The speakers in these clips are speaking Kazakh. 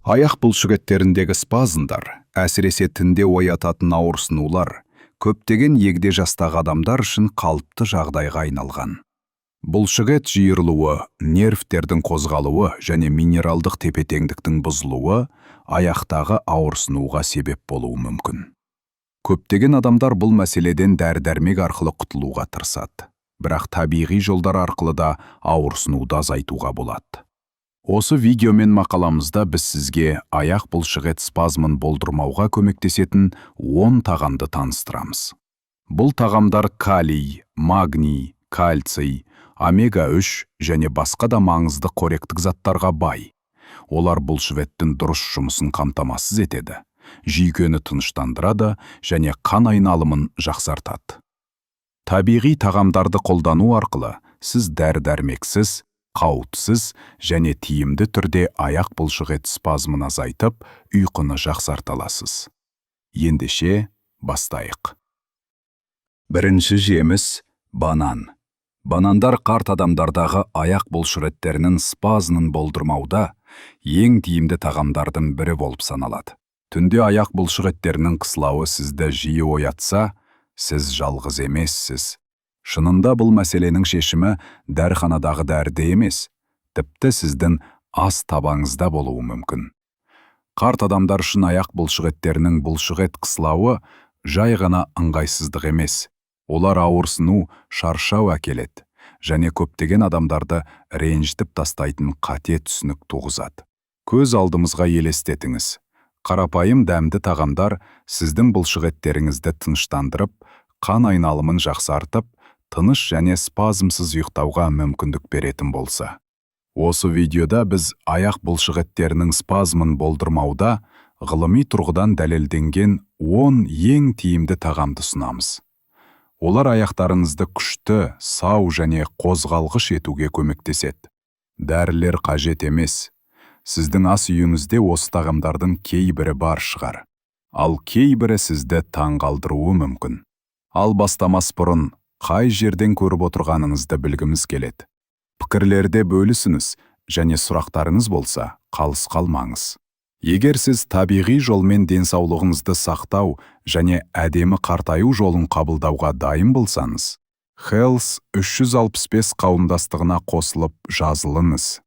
Аяқ бұлшықеттеріндегі спазмдар, әсіресе тінде оятатын ауырсынулар, көптеген егде жастағы адамдар үшін қалыпты жағдайға айналған. Бұлшықет жиырылуы, нервтердің қозғалуы және минералдық тепе-теңдіктің бұзылуы аяқтағы ауырсынуға себеп болуы мүмкін. Көптеген адамдар бұл мәселеден дәрі-дәрмек арқылы құтылуға тырысады, бірақ табиғи жолдар арқылы да ауырсынуды азайтуға болады. Осы видео мен мақаламызда біз сізге аяқ бұлшықет спазмын болдырмауға көмектесетін 10 тағамды таныстырамыз. Бұл тағамдар калий, магний, кальций, омега-3 және басқа да маңызды қоректік заттарға бай. Олар бұлшықеттің дұрыс жұмысын қамтамасыз етеді, жүйкені тыныштандырады және қан айналымын жақсартады. Табиғи тағамдарды қолдану арқылы сіз дәрі-дәрмексіз, қауіпсіз және тиімді түрде аяқ бұлшықет спазмын азайтып, ұйқыны жақсарта аласыз. Ендеше бастайық. Бірінші жеміс – банан. Банандар қарт адамдардағы аяқ бұлшықеттерінің спазмын болдырмауда ең тиімді тағамдардың бірі болып саналады. Түнде аяқ бұлшықеттерінің қысылауы сізді жиі оятса, сіз жалғыз емессіз. Шынында бұл мәселенің шешімі дәріханадағы дәріде емес, тіпті сіздің ас табаңызда болуы мүмкін. Қарт адамдар үшін аяқ бұлшықеттерінің бұлшықет қысылауы жай ғана ыңғайсыздық емес. Олар ауырсыну, шаршау әкеледі және көптеген адамдарды ренжітіп тастайтын қате түсінік туғызады. Көз алдымызға елестетіңіз. Қарапайым дәмді тағамдар сіздің бұлшықеттеріңізді тыныштандырып, қан айналымын жақсартып, тыныш және спазмсыз ұйықтауға мүмкіндік беретін болса. Осы видеода біз аяқ бұлшықеттерінің спазмын болдырмауда ғылыми тұрғыдан дәлелденген 10 ең тиімді тағамды ұсынамыз. Олар аяқтарыңызды күшті, сау және қозғалғыш етуге көмектеседі. Дәрілер қажет емес. Сіздің ас үйіңізде осы тағамдардың кейбірі бар шығар. Ал кейбірі сізді таңғалдыруы мүмкін. Ал бастамас бұрын қай жерден көріп отырғаныңызды білгіміз келеді. Пікірлерде бөлісіңіз және сұрақтарыңыз болса, қалыс қалмаңыз. Егер сіз табиғи жолмен денсаулығыңызды сақтау және әдемі қартаю жолын қабылдауға дайын болсаңыз, Health 365 қауымдастығына қосылып жазылыңыз.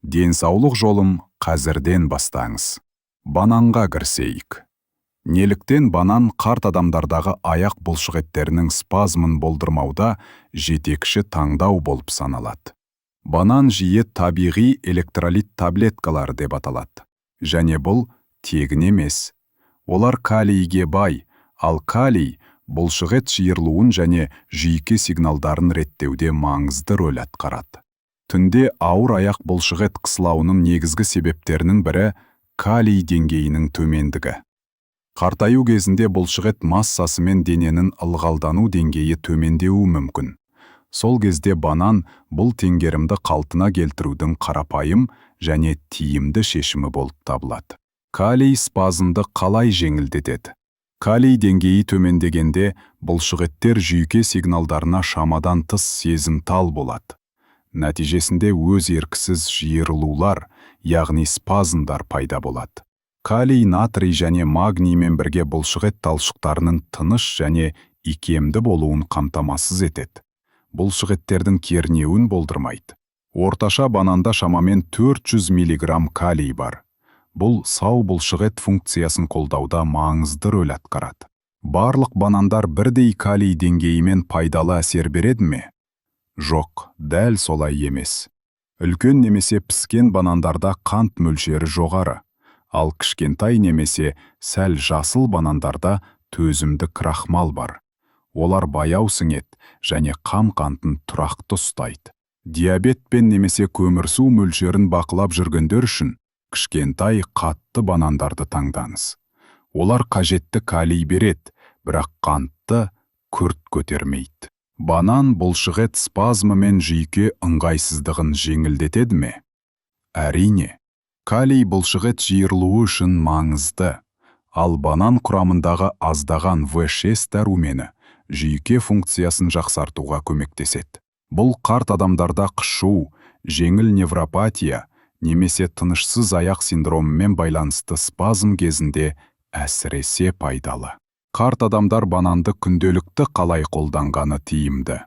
Денсаулық жолым қазірден бастаңыз. Бананға кірісейік. Неліктен банан қарт адамдардағы аяқ бұлшықеттерінің спазмын болдырмауда жетекші таңдау болып саналады. Банан жиі табиғи электролит таблеткалар деп аталады. Және бұл тегін емес. Олар калийге бай, ал калий бұлшықет жиырылуын және жүйке сигналдарын реттеуде маңызды рөл атқарады. Түнде ауыр аяқ бұлшықет қысылауының негізгі себептерінің бірі калий деңгейінің төмендігі. Қартаю кезінде бұлшықет массасы мен дененің ылғалдану деңгейі төмендеуі мүмкін. Сол кезде банан бұл теңгерімді қалпына келтірудің қарапайым және тиімді шешімі болып табылады. Калий спазмды қалай жеңілдетеді? Калий деңгейі төмендегенде бұлшықеттер жүйке сигналдарына шамадан тыс сезімтал болады. Нәтижесінде өз еркісіз жиырылулар, яғни спазмдар пайда болады. Калий, натрий және магниймен бірге бұлшықет талшықтарының тыныш және икемді болуын қамтамасыз етеді. Бұлшықеттердің кернеуін болдырмайды. Орташа бананда шамамен 400 мг калий бар. Бұл сау бұлшықет функциясын қолдауда маңызды рөл атқарады. Барлық банандар бірдей калий деңгейімен пайдалы әсер береді ме? Жоқ, дәл солай емес. Үлкен немесе піскен банандарда қант мөлшері жоғары. Ал кішкентай немесе сәл жасыл банандарда төзімді крахмал бар. Олар баяу сіңеді және қантын тұрақты ұстайды. Диабетпен немесе көмірсу мөлшерін бақылап жүргендер үшін кішкентай қатты банандарды таңдаңыз. Олар қажетті калий береді, бірақ қантты күрт көтермейді. Банан бұлшықет спазмы мен жүйке ыңғайсыздығын жеңілдетеді ме? Әрине. Калий бұлшықет жиырылуы үшін маңызды, ал банан құрамындағы аздаған В6 дәрумені жүйке функциясын жақсартуға көмектеседі. Бұл қарт адамдарда қышу, жеңіл невропатия, немесе тынышсыз аяқ синдромымен байланысты спазм кезінде әсіресе пайдалы. Қарт адамдар бананды күнделікті қалай қолданғаны тиімді.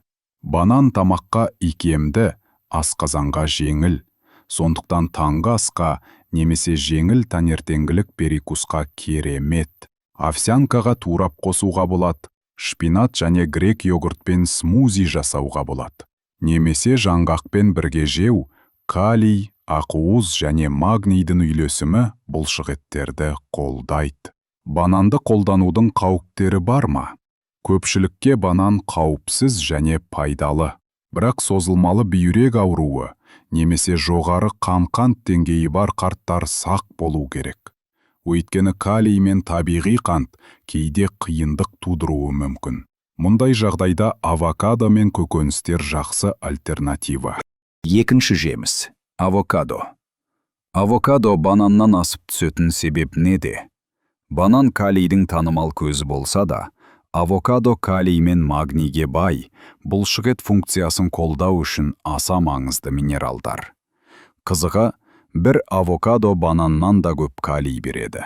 Банан тамаққа икемді, асқазанға жеңіл, сондықтан таңғы асқа немесе жеңіл таңертеңгілік перекусқа керемет. Овсянкаға турап қосуға болады, шпинат және грек йогуртпен смузи жасауға болады. Немесе жаңғақпен бірге жеу, калий, ақуыз және магнийдің үйлесімі бұлшықеттерді қолдайды. Бананды қолданудың қауіптері бар ма? Көпшілікке банан қауіпсіз және пайдалы, бірақ созылмалы бүйрек ауруы немесе жоғары қант деңгейі бар қарттар сақ болу керек. Өйткені калий мен табиғи қант кейде қиындық тудыруы мүмкін. Мұндай жағдайда авокадо мен көкөністер жақсы альтернатива. Екінші жеміс – авокадо. Авокадо бананнан асып түсетін себеп неде? Банан калийдің танымал көзі болса да, авокадо калий мен магнийге бай, бұлшықет функциясын қолдау үшін аса маңызды минералдар. Қызығы, бір авокадо бананнан да көп калий береді.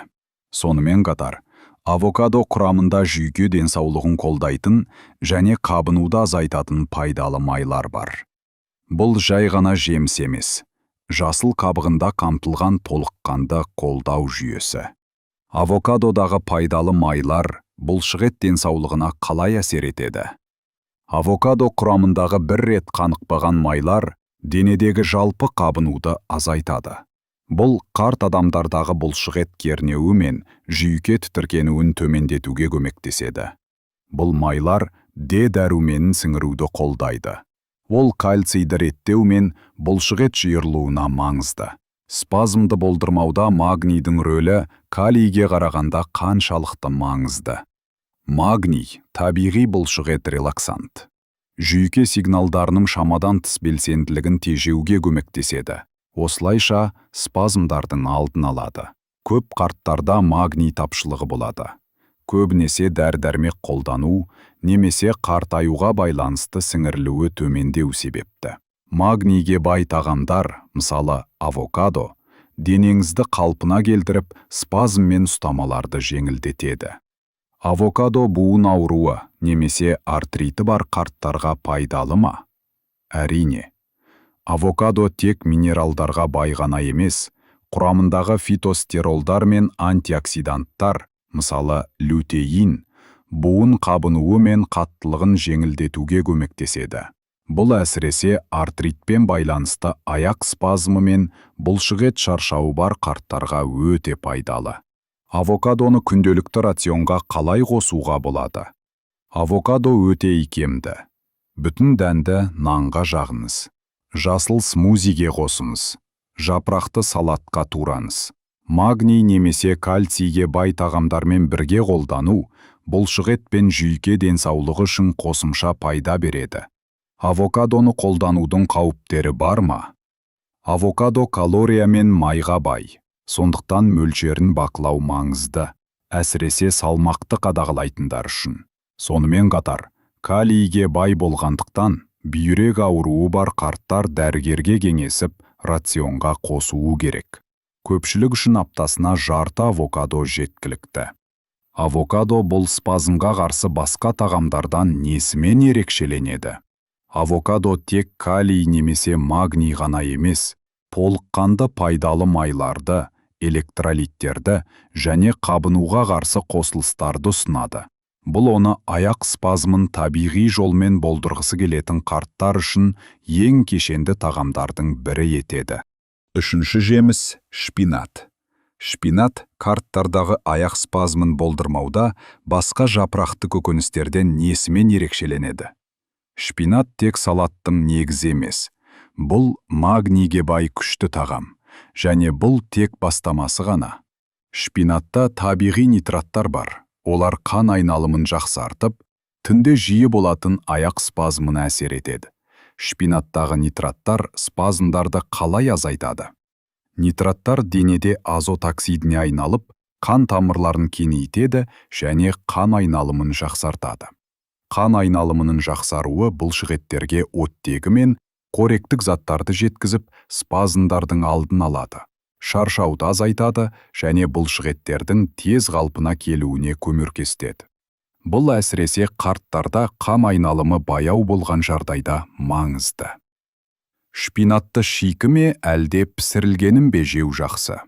Сонымен қатар, авокадо құрамында жүйке денсаулығын қолдайтын және қабынуды азайтатын пайдалы майлар бар. Бұл жай ғана жеміс емес, жасыл қабығында қамтылған толыққанды қолдау жүйесі. Авокадодағы пайдалы майлар бұлшықет денсаулығына қалай әсер етеді? Авокадо құрамындағы бір рет қанықпаған майлар денедегі жалпы қабынуды азайтады. Бұл қарт адамдардағы бұлшықет кернеуі мен жүйке тітіркенуін төмендетуге көмектеседі. Бұл майлар Д дәруменін сіңіруді қолдайды. Ол кальцийді реттеу мен бұлшықет жиырылуына маңызды. Спазмды болдырмауда магнийдің рөлі калийге қарағанда қаншалықты маңызды. Магний – табиғи бұлшықет релаксант. Жүйке сигналдарының шамадан тыс белсенділігін тежеуге көмектеседі. Осылайша спазмдардың алдын алады. Көп қарттарда магний тапшылығы болады. Көбінесе дәрі-дәрмек қолдану, немесе қартаюға байланысты сіңірілуі төмендеу себепті. Магнийге бай тағамдар, мысалы авокадо, денеңізді қалпына келтіріп, спазм мен ұстамаларды жеңілдетеді. Авокадо буын ауруы немесе артриті бар қарттарға пайдалы ма? Әрине. Авокадо тек минералдарға бай ғана емес, құрамындағы фитостеролдар мен антиоксиданттар, мысалы лютеин, буын қабынуы мен қаттылығын жеңілдетуге көмектеседі. Бұл әсіресе артритпен байланысты аяқ спазмы мен бұлшықет шаршауы бар қарттарға өте пайдалы. Авокадоны күнделікті рационға қалай қосуға болады? Авокадо өте икемді. Бүтін дәнді нанға жағыңыз. Жасыл смузиге қосыңыз. Жапырақты салатқа тураңыз. Магний немесе кальцийге бай тағамдармен бірге қолдану бұлшықет пен жүйке денсаулығы үшін қосымша пайда береді. Авокадоны қолданудың қауіптері бар ма? Авокадо калория мен майға бай, сондықтан мөлшерін бақылау маңызды, әсіресе салмақты қадағалайтындар үшін. Сонымен қатар, калийге бай болғандықтан, бүйрек ауруы бар қарттар дәрігерге кеңесіп, рационға қосуы керек. Көпшілік үшін аптасына жарты авокадо жеткілікті. Авокадо бұл спазмға қарсы басқа тағамдардан несімен ерекшеленеді? Авокадо тек калий немесе магний ғана емес, толыққанды пайдалы майларды, электролиттерді және қабынуға қарсы қосылыстарды ұсынады. Бұл оны аяқ спазмын табиғи жолмен болдырғысы келетін қарттар үшін ең кешенді тағамдардың бірі етеді. Үшінші жеміс – шпинат. Шпинат қарттардағы аяқ спазмын болдырмауда басқа жапырақты көкөністерден несімен ерекшеленеді? Шпинат тек салаттың негізі емес. Бұл магнийге бай күшті тағам, және бұл тек бастамасы ғана. Шпинатта табиғи нитраттар бар. Олар қан айналымын жақсартып, түнде жиі болатын аяқ спазмына әсер етеді. Шпинаттағы нитраттар спазмдарды қалай азайтады? Нитраттар денеде азот оксидіне айналып, қан тамырларын кеңейтеді және қан айналымын жақсартады. Қан айналымының жақсаруы бұлшықеттерге оттегі мен Қоректік заттарды жеткізіп, спазмдардың алдын алады, шаршауды азайтады және бұлшықеттердің тез қалпына келуіне көмектеседі. Бұл әсіресе қарттарда қан айналымы баяу болған жағдайда маңызды. Шпинатты шикі ме әлде пісірілгенін бе жеу жақсы?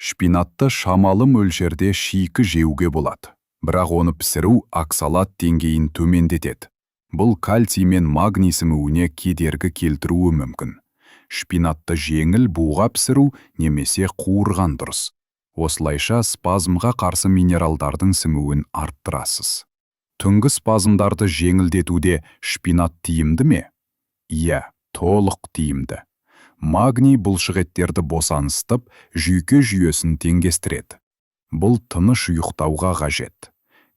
Шпинатты шамалы мөлшерде шикі жеуге болады, бірақ оны пісіру оксалат деңгейін төмендетеді. Бұл кальций мен магний сіңуіне кедергі келтіруі мүмкін. Шпинатты жеңіл буға пісіру немесе қуырған дұрыс. Осылайша спазмға қарсы минералдардың сіңуін арттырасыз. Түнгі спазмдарды жеңілдетуде шпинат тиімді ме? Иә, толық тиімді. Магний бұлшықеттерді босаныстып, жүйке жүйесін теңдестіреді. Бұл тыныш ұйықтауға қажет.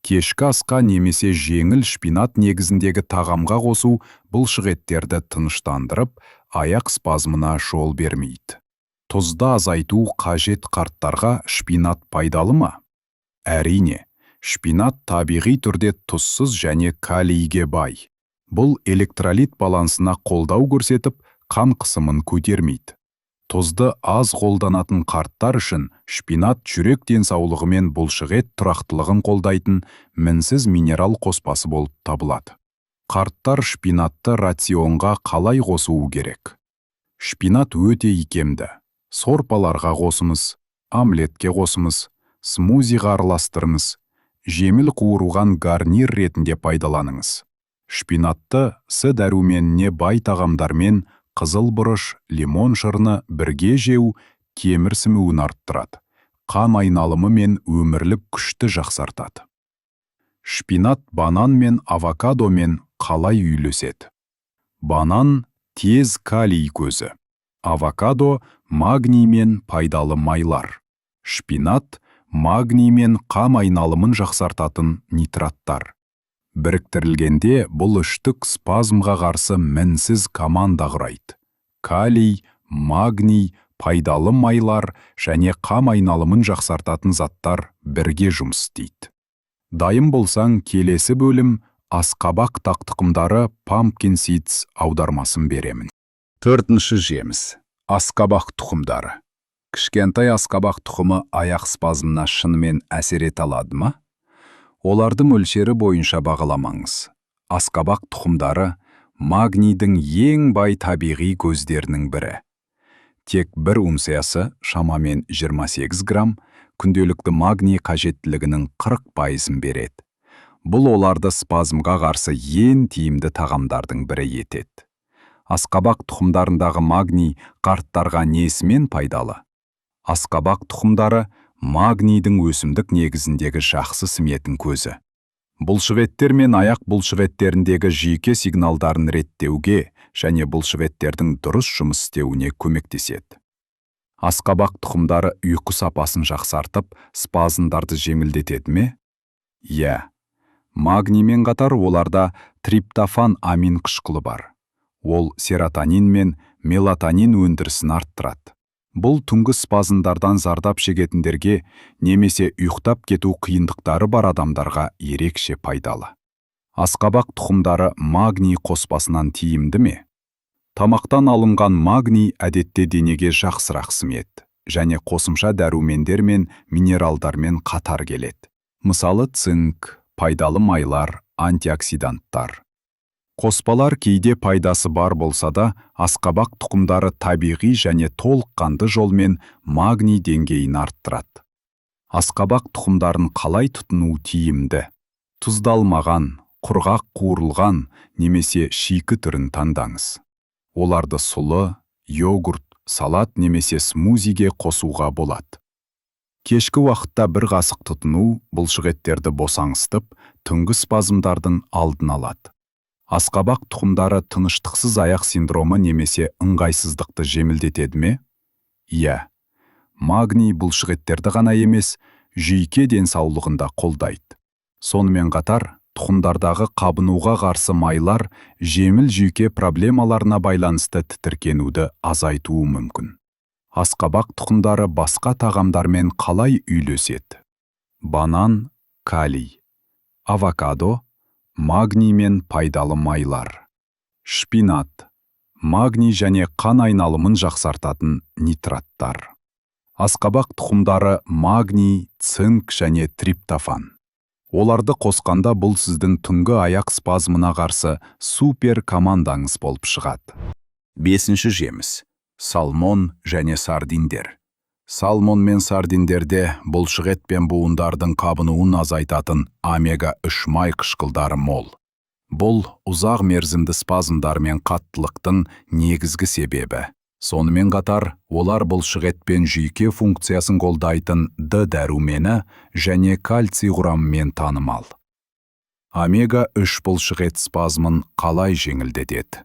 Кешкі асқа немесе жеңіл шпинат негізіндегі тағамға қосу бұлшықеттерді тыныштандырып, аяқ спазмына жол бермейді. Тұзды азайту қажет қарттарға шпинат пайдалы ма? Әрине, шпинат табиғи түрде тұзсыз және калийге бай. Бұл электролит балансына қолдау көрсетіп, қан қысымын көтермейді. Тұзды аз қолданатын қарттар үшін шпинат жүрек денсаулығы мен бұлшықет тұрақтылығын қолдайтын мінсіз минерал қоспасы болып табылады. Қарттар шпинатты рационға қалай қосуы керек? Шпинат өте икемді. Сорпаларға қосымыз, омлетке қосымыз, смузиға араластырыңыз, жеміл қуырылған гарнир ретінде пайдаланыңыз. Шпинатты С дәруменіне бай тағамдармен қызыл бұрыш, лимон шырыны бірге жеу кемір сіңуін арттырады, қан айналымы мен өмірлік күшті жақсартады. Шпинат банан мен авокадомен қалай үйлеседі? Банан тез калий көзі. Авокадо магний мен пайдалы майлар. Шпинат магний мен қан айналымын жақсартатын нитраттар. Біріктірілгенде бұл үштік спазмға қарсы мінсіз команда құрайды. Калий, магний, пайдалы майлар және қан айналымын жақсартатын заттар бірге жұмыс істейді. Дайын болсаң, келесі бөлім асқабақ тақтықымдары pumpkin seeds аудармасын беремін. 4-ші жеміс. Асқабақ тұқымдары. Кішкентай асқабақ тұқымы аяқ спазмына шынымен әсер ете алады ма? Оларды мөлшері бойынша бағаламаңыз. Асқабақ тұқымдары магнийдің ең бай табиғи көздерінің бірі. Тек бір унциясы шамамен 28 грамм күнделікті магний қажеттілігінің 40% береді. Бұл оларды спазмға қарсы ең тиімді тағамдардың бірі етеді. Асқабақ тұқымдарындағы магний қарттарға несімен пайдалы? Асқабақ тұқымдары магнийдің өсімдік негізіндегі жақсы сіңетін көзі. Бұлшықеттер мен аяқ бұлшықеттеріндегі жүйке сигналдарын реттеуге және бұлшықеттердің дұрыс жұмыс істеуіне көмектеседі. Асқабақ тұқымдары ұйқы сапасын жақсартып, спазмдарды жеңілдетеді ме? Иә. Магниймен қатар оларда триптофан амин қышқылы бар. Ол серотонин мен мелатонин өндірісін арттырады. Бұл түнгі спазмдардан зардап шегетіндерге немесе ұйықтап кету қиындықтары бар адамдарға ерекше пайдалы. Асқабақ тұқымдары магний қоспасынан тиімді ме? Тамақтан алынған магний әдетте денеге жақсырақ сіңеді және қосымша дәрумендер мен минералдармен қатар келеді. Мысалы цинк, пайдалы майлар, антиоксиданттар. Қоспалар кейде пайдасы бар болса да, асқабақ тұқымдары табиғи және толыққанды жолмен магний деңгейін арттырады. Асқабақ тұқымдарын қалай тұтыну тиімді? Тұздалмаған, құрғақ қуырылған немесе шикі түрін таңдаңыз. Оларды сұлы, йогурт, салат немесе смузиге қосуға болады. Кешкі уақытта бір қасық тұтыну бұлшықеттерді босаңыстып, түнгі спазмдардың алдын алады. Асқабақ тұқымдары тыныштықсыз аяқ синдромы немесе ыңғайсыздықты жеңілдетеді ме? Иә. Магний бұлшықеттерді ғана емес, жүйке денсаулығында қолдайды. Сонымен қатар, тұқымдардағы қабынуға қарсы майлар жеңіл жүйке проблемаларына байланысты тітіркенуді азайтуы мүмкін. Асқабақ тұқымдары басқа тағамдармен қалай үйлеседі? Банан, калий. Авокадо, магний мен пайдалы майлар. Шпинат, магний және қан айналымын жақсартатын нитраттар. Асқабақ тұқымдары магний, цинк және триптофан. Оларды қосқанда бұл сіздің түнгі аяқ спазмына қарсы супер командаңыз болып шығады. 5-ші жеміс. Салмон және сардиндер. Салмон мен сардиндерде бұлшықет пен буындардың қабынуын азайтатын омега-3 май қышқылдары мол. Бұл ұзақ мерзімді спазмдар мен қаттылықтың негізгі себебі. Сонымен қатар, олар бұлшықет пен жүйке функциясын қолдайтын Д дәрумені және кальций құрамымен танымал. Омега-3 бұлшықет спазмын қалай жеңілдетеді?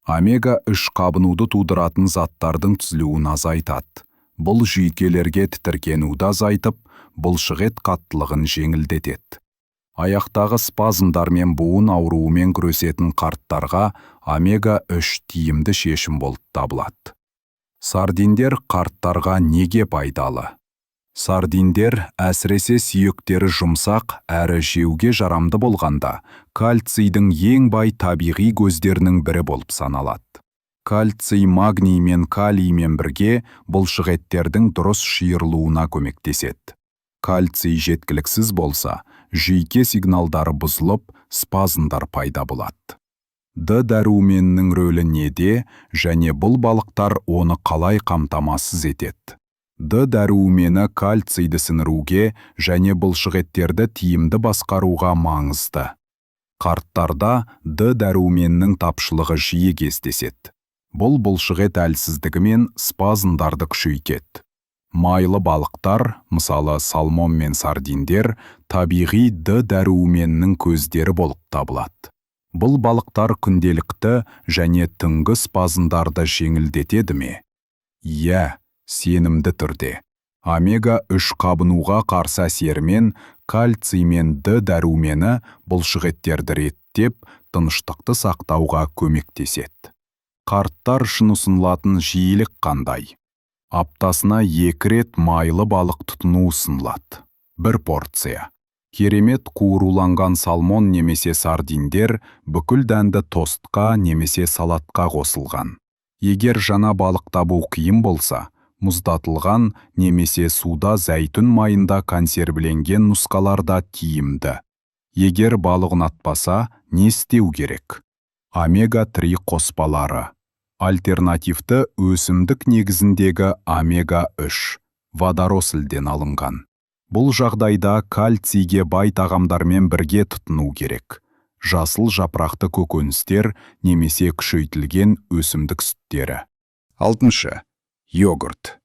Омега-3 қабынуды тудыратын заттардың түзілуін азайтады. Бұл жүйкелерге тітіркенуді азайтып, бұлшықет қаттылығын жеңілдетеді. Аяқтағы спазмдар мен буын ауруымен күресетін қарттарға омега-3 тиімді шешім болып табылады. Сардиндер қарттарға неге пайдалы? Сардиндер әсіресе сүйектері жұмсақ әрі жеуге жарамды болғанда, кальцийдің ең бай табиғи көздерінің бірі болып саналады. Кальций магний мен калиймен бірге бұлшықеттердің дұрыс шиырылуына көмектеседі. Кальций жеткіліксіз болса, жүйке сигналдары бұзылып, спазмдар пайда болады. Д дәруменінің рөлі неде және бұл балықтар оны қалай қамтамасыз етеді? Д дәрумені кальцийді сіңіруге және бұлшықеттерді тиімді басқаруға маңызды. Қарттарда Д дәруменінің тапшылығы жиі кездеседі. Бұл бұлшықет әлсіздігі мен спазмдарды күшейтеді. Майлы балықтар, мысалы салмон мен сардиндер, табиғи Д дәруменінің көздері болып табылады. Бұл балықтар күнделікті және түнгі спазмдарды жеңілдетеді ме? Иә, сенімді түрде. Омега-3 қабынуға қарсы әсерімен кальций мен Д дәрумені бұлшықеттерді реттеп, тыныштықты сақтауға көмектеседі. Қарттар үшін ұсынылатын жиілік қандай? Аптасына 2 рет майлы балық тұтыну ұсынылады. 1 порция. Керемет қуыруланған салмон немесе сардиндер бүкіл дәнді тостқа немесе салатқа қосылған. Егер жаңа балық табу қиын болса, мұздатылған немесе суда зәйтүн майында консервіленген нұсқаларда тиімді. Егер балық ұнатпаса, не істеу керек? Омега-3 қоспалары. Альтернативті өсімдік негізіндегі омега-3 водоросілден алынған. Бұл жағдайда кальцийге бай тағамдармен бірге тұтыну керек. Жасыл жапырақты көкөністер немесе күшейтілген өсімдік сүттері. 6. Йогурт.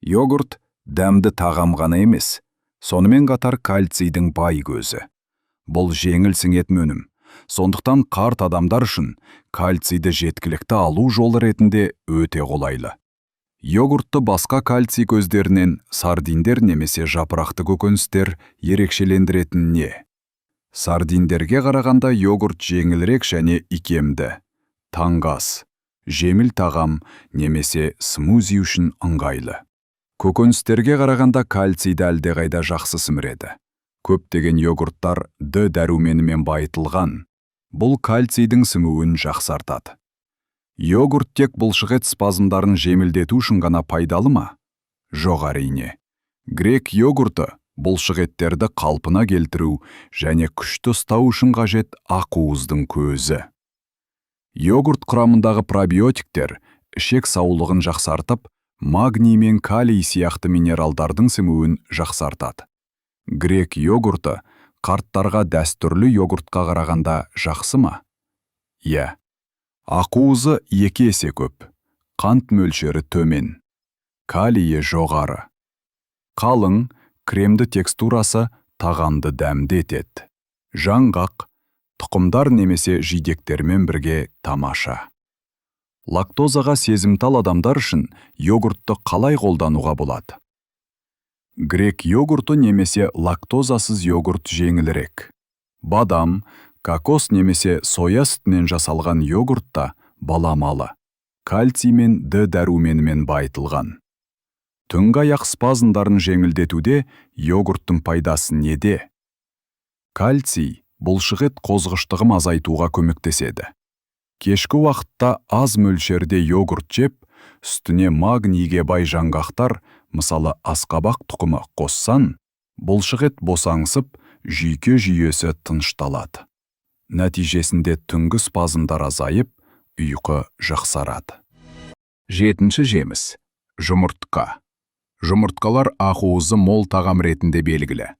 Йогурт дәмді тағам ғана емес, сонымен қатар кальцийдің бай көзі. Бұл жеңіл сіңетін өнім. Сондықтан қарт адамдар үшін кальцийді жеткілікті алу жолы ретінде өте қолайлы. Йогуртты басқа кальций көздерінен сардиндер немесе жапырақты көкөністер ерекшелендіретін не? Сардиндерге қарағанда йогурт жеңілірек және икемді. Таңғы, жеміл тағам немесе смузи үшін ыңғайлы. Көкөністерге қарағанда кальцийді әлдеқайда жақсы сіміреді. Көптеген йогурттар Д дәруменімен байытылған. Бұл кальцийдің сіңуін жақсартады. Йогурт тек бұлшықет спазмдарын жеңілдету үшін ғана пайдалы ма? Жоқ әрине. Грек йогурты бұлшықеттерді қалпына келтіру және күшті ұстау үшін қажет ақуыздың көзі. Йогурт құрамындағы пробиотиктер ішек саулығын жақсартып, магний мен калий сияқты минералдардың сіңуін жақсартады. Грек йогурты қарттарға дәстүрлі йогуртқа қарағанда жақсы ма? Иә. Ақуызы 2 есе көп, қант мөлшері төмен, калийі жоғары. Қалың, кремді текстурасы тағамды дәмді етеді. Жаңғақ, тұқымдар немесе жидектермен бірге тамаша. Лактозаға сезімтал адамдар үшін йогуртты қалай қолдануға болады? Грек йогурты немесе лактозасыз йогурт жеңілірек. Бадам, кокос немесе соя сүтінен жасалған йогуртта баламалы. Кальций мен Д дәруменімен байытылған. Түнгі аяқ спазмдарын жеңілдетуде йогурттың пайдасы неде? Кальций бұлшықет қозғыштығын азайтуға көмектеседі. Кешкі уақытта аз мөлшерде йогурт жеп, үстіне магнийге бай жаңғақтар, мысалы асқабақ тұқымы қоссан, бұлшықет босаңсып, жүйке жүйесі тынышталады. Нәтижесінде түнгі спазмдар азайып, ұйқы жақсарады. 7-ші жеміс. Жұмыртқа. Жұмыртқалар ақуызы мол тағам ретінде белгілі.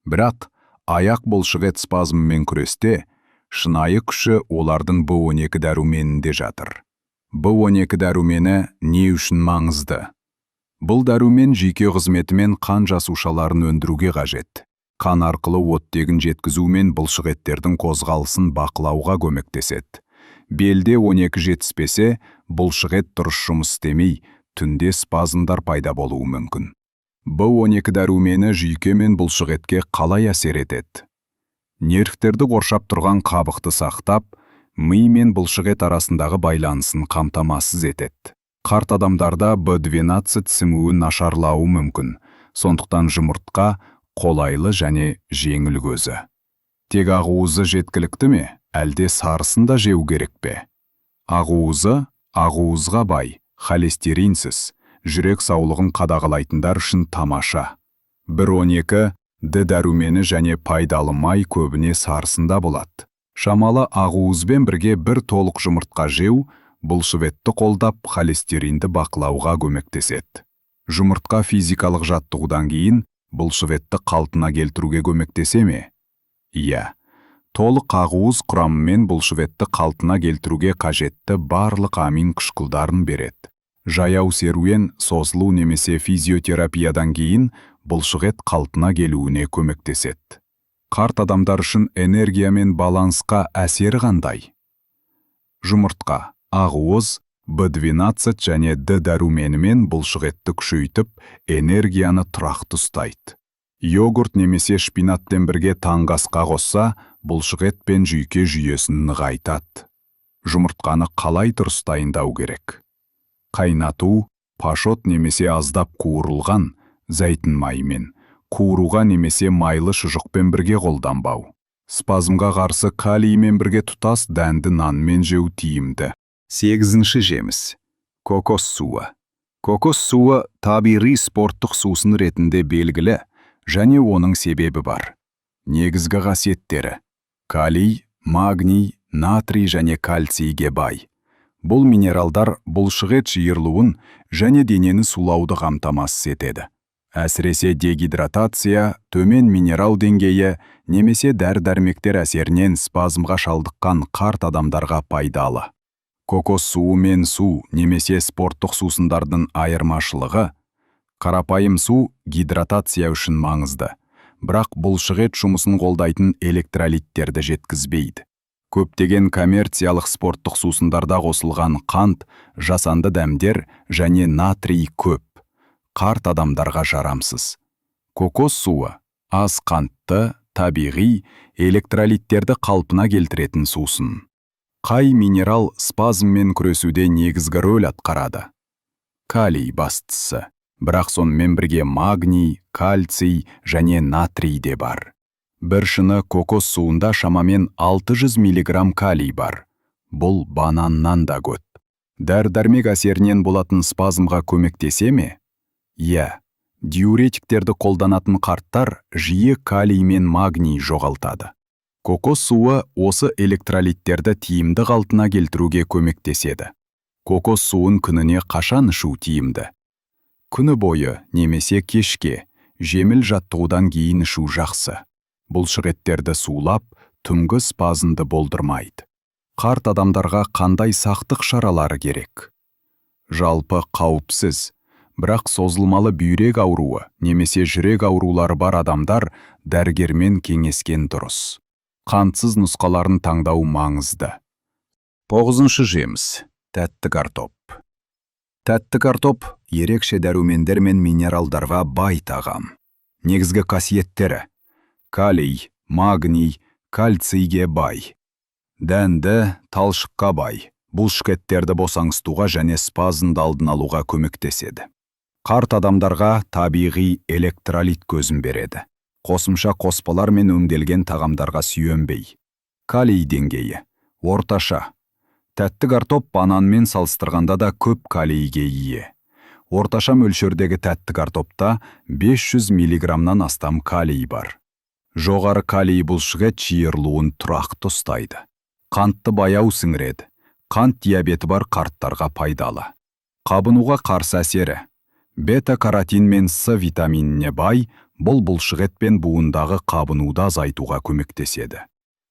Бірақ аяқ бұлшықет спазмымен күресте шынайы күші олардың B12 дәруменінде жатыр. B12 дәрумені не үшін маңызды? Бұл дәрумен жүйке қызметімен қан жасушаларын өндіруге қажет. Қан арқылы оттегін жеткізумен бұлшықеттердің қозғалысын бақылауға көмектеседі. Белде 12 жетіспесе, бұлшықет дұрыс жұмыс істемей, түнде спазмдар пайда болуы мүмкін. B12 дәрумені жүйке мен бұлшықетке қалай әсер етеді? Нервтерді қоршап тұрған қабықты сақтап, ми мен бұлшықет арасындағы байланысын қамтамасыз етеді. Қарт адамдарда B12 сіңуі нашарлауы мүмкін, сондықтан жұмыртқа қолайлы және жеңіл көзі. Тек ақуызы жеткілікті ме, әлде сарысын да жеу керек пе? Ақуызы ақуызға бай, холестеринсіз, жүрек саулығын қадағалайтындар үшін тамаша. B12 Д дәрумені және пайдалы май көбіне сарысында болады. Шамалы ақуызбен бірге бір толық жұмыртқа жеу бұлшықетті қолдап холестеринді бақылауға көмектеседі. Жұмыртқа физикалық жаттығудан кейін бұлшықетті қалпына келтіруге көмектесе ме? Иә. Толық ақуыз құрамымен бұлшықетті қалпына келтіруге қажетті барлық амин қышқылдарын береді. Жаяу серуен, созылу немесе физиотерапиядан кейін бұлшықет қалпына келуіне көмектеседі. Қарт адамдар үшін энергия мен балансқа әсері қандай? Жұмыртқа, ақуыз, B12 және Д дәруменімен бұлшықетті күшейтіп, энергияны тұрақты ұстайды. Йогурт немесе шпинаттен бірге таңғы асқа қосса, бұлшықет пен жүйке жүйесін нығайтады. Жұмыртқаны қалай дұрыс дайындау керек? Қайнату, пашот немесе аздап қуырылған, зәйтін маймен, қуыруға немесе майлы шұжықпен бірге қолданбау. Спазмға қарсы калиймен бірге тұтас дәнді нанмен жеу тиімді. 8-ші жеміс. Кокос суы. Кокос суы табиғи спорттық сусын ретінде белгілі, және оның себебі бар. Негізгі қасиеттері: калий, магний, натрий және кальцийге бай. Бұл минералдар бұлшықет жиырылуын және денені сулауды қамтамасыз етеді. Әсіресе дегидратация, төмен минерал деңгейі немесе дәрі-дәрмектер әсерінен спазмға шалдыққан қарт адамдарға пайдалы. Кокос суы мен су немесе спорттық сусындардың айырмашылығы: қарапайым су гидратация үшін маңызды, бірақ бұлшықет жұмысын қолдайтын электролиттерді жеткізбейді. Көптеген коммерциялық спорттық сусындарда қосылған қант, жасанды дәмдер және натрий көп. Қарт адамдарға жарамсыз. Кокос суы аз қантты, табиғи, электролиттерді қалпына келтіретін сусын. Қай минерал спазммен күресуде негізгі рөл атқарады? Калий бастысы, бірақ сонымен бірге магний, кальций және натрий де бар. Бір шыны кокос суында шамамен 600 мг калий бар. Бұл бананнан да көп. Дәрі-дәрмек әсерінен болатын спазмға көмектесе ме? Иә, диуретиктерді қолданатын қарттар жиі калий мен магний жоғалтады. Кокос суы осы электролиттерді тиімді қалпына келтіруге көмектеседі. Кокос суын күніне қашан ішу тиімді? Күні бойы немесе кешке, жеңіл жаттығудан кейін ішу жақсы. Бұлшықеттерді сулап, түнгі спазмды болдырмайды. Қарт адамдарға қандай сақтық шаралары керек? Жалпы қауіпсіз, бірақ созылмалы бүйрек ауруы немесе жүрек аурулары бар адамдар дәрігермен кеңескен дұрыс. Қантсыз нұсқаларын таңдау маңызды. 9-шы жеміс. Тәтті картоп. Тәтті картоп ерекше дәрумендер мен минералдарға бай тағам. Негізгі қасиеттері: калий, магний, кальцийге бай. Дәнді, талшыққа бай. Бұлшықеттерді босаңсытуға және спазмды алдын алуға көмектеседі. Қарт адамдарға табиғи электролит көзін береді. Қосымша қоспалар мен өңделген тағамдарға сүйенбей. Калий деңгейі орташа. Тәтті картоп бананмен салыстырғанда да көп калийге ие. Орташа мөлшердегі тәтті картопта 500 миллиграммнан астам калий бар. Жоғары калий бұлшықет жиырылуын тұрақты ұстайды. Қантты баяу сіңіреді. Қант диабеті бар қарттарға пайдалы. Қабынуға қарсы әсері. Бета-каротин мен С витаминіне бай, бұл бұлшықет пен буындағы қабынуды азайтуға көмектеседі.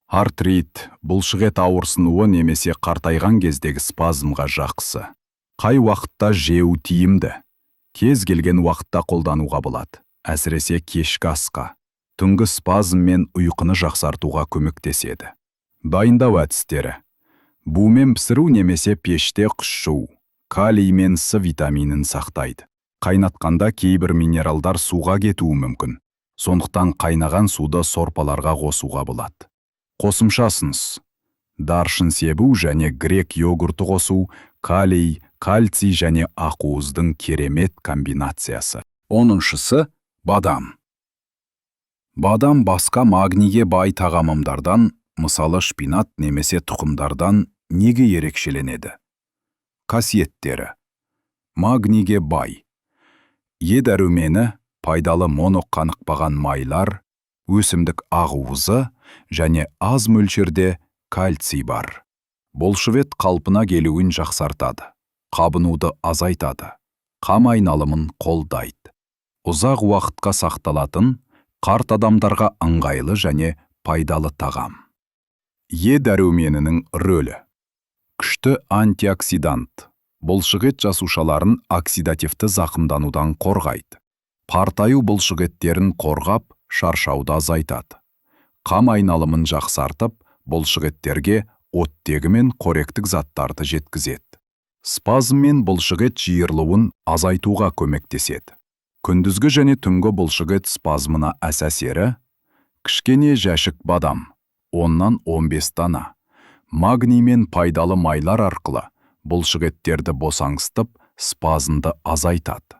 Артрит, бұлшықет ауырсынуы немесе қартайған кездегі спазмға жақсы. Қай уақытта жеу тиімді? Кез келген уақытта қолдануға болады, әсіресе кешкі асқа. Түнгі спазм мен ұйқыны жақсартуға көмектеседі. Дайындау әдістері. Бумен пісіру немесе пеште қышшу. Калий мен С витаминін сақтайды. Қайнатқанда кейбір минералдар суға кетуі мүмкін. Сондықтан қайнаған суды сорпаларға қосуға болады. Қосымшасыныз. Даршын себу және грек йогурты қосу, калий, кальций және ақуыздың керемет комбинациясы. 10-шысы бадам. Бадам басқа магнийге бай тағамдардан, мысалы шпинат немесе тұқымдардан неге ерекшеленеді? Қасиеттері. Магнийге бай. Е дәрумені, пайдалы моноқанықпаған майлар, өсімдік ақуызы және аз мөлшерде кальций бар. Бұлшықет қалпына келуін жақсартады, қабынуды азайтады, қам айналымын қолдайды. Ұзақ уақытқа сақталатын, қарт адамдарға ыңғайлы және пайдалы тағам. Е дәруменінің рөлі. Күшті антиоксидант. Бұлшықет жасушаларын оксидативті зақымданудан қорғайды. Партаю бұлшықеттерін қорғап, шаршауды азайтады. Қам айналымын жақсартып, бұлшықеттерге оттегі мен қоректік заттарды жеткізеді. Спазм мен бұлшықет жиырылуын азайтуға көмектеседі. Күндізгі және түнгі бұлшықет спазмына әсері. Кішкене жәшік бадам, 10-15 дана. Магний мен пайдалы майлар арқылы бұлшықеттерді босаңсытып, спазмды азайтады.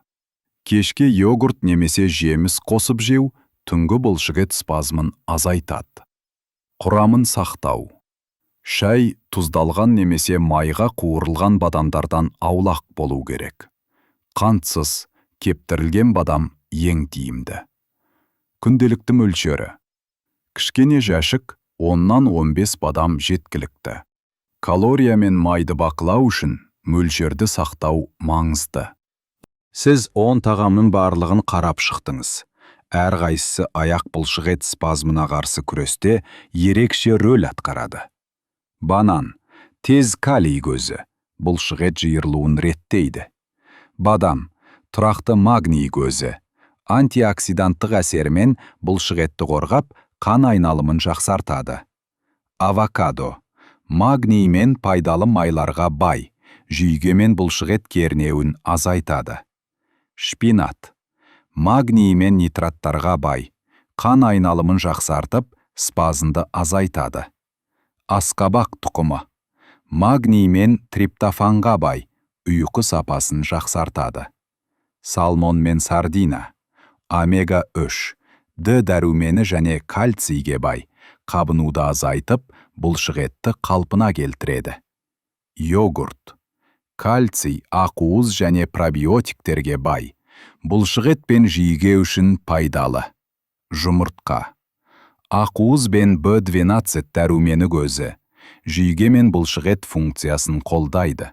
Кешке йогурт немесе жеміс қосып жеу, түнгі бұлшықет спазмын азайтады. Құрамын сақтау. Шай тұздалған немесе майға қуырылған бадамдардан аулақ болу керек. Қантсыз, кептірілген бадам ең тиімді. Күнделікті мөлшері. Кішкене жәшік 10-15 бадам жеткілікті. Калория мен майды бақылау үшін мөлшерді сақтау маңызды. Сіз 10 тағамның барлығын қарап шықтыңыз. Әрқайсысы аяқ бұлшықет спазмына қарсы күресте ерекше рөл атқарады. Банан, тез калий көзі, бұлшықет жиырылуын реттейді. Бадам, тұрақты магний көзі, антиоксиданттық әсерімен бұлшықетті қорғап, қан айналымын жақсартады. Авокадо, магний мен пайдалы майларға бай, жүйке мен бұлшықет кернеуін азайтады. Шпинат, магний мен нитраттарға бай, қан айналымын жақсартып, спазмды азайтады. Асқабақ тұқымы, магний мен триптофанға бай, ұйқы сапасын жақсартады. Салмон мен сардина, омега-3, Д дәрумені және кальцийге бай, қабынуды азайтып, бұлшықетті қалпына келтіреді. Йогурт, кальций, ақуыз және пробиотиктерге бай, бұлшықет пен жүйке үшін пайдалы. Жұмыртқа, ақуыз бен B12 дәрумені көзі, жүйке мен бұлшықет функциясын қолдайды.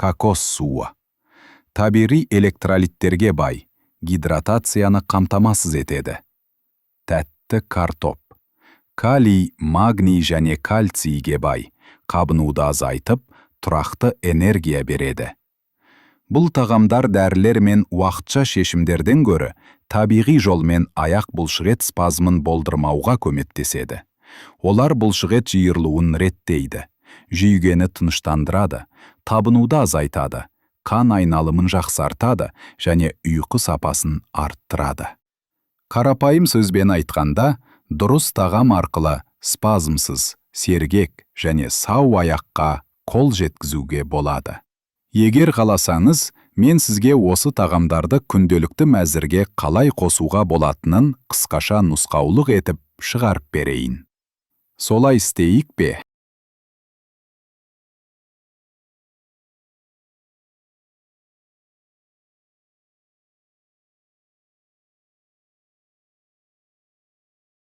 Кокос суы, табиғи электролиттерге бай, гидратацияны қамтамасыз етеді. Тәтті картоп, калий, магний және кальцийге бай, қабынуды азайтып, тұрақты энергия береді. Бұл тағамдар дәрілер мен уақытша шешімдерден көрі, табиғи жолмен аяқ бұлшықет спазмын болдырмауға көмектеседі. Олар бұлшықет жиырылуын реттейді, жүйкені тыныштандырады, табынуды азайтады, қан айналымын жақсартады және ұйқы сапасын арттырады. Қарапайым сөзбен айтқанда, дұрыс тағам арқылы спазмсыз, сергек және сау аяққа қол жеткізуге болады. Егер қаласаңыз, мен сізге осы тағамдарды күнделікті мәзірге қалай қосуға болатынын қысқаша нұсқаулық етіп шығарып берейін. Солай істейік пе?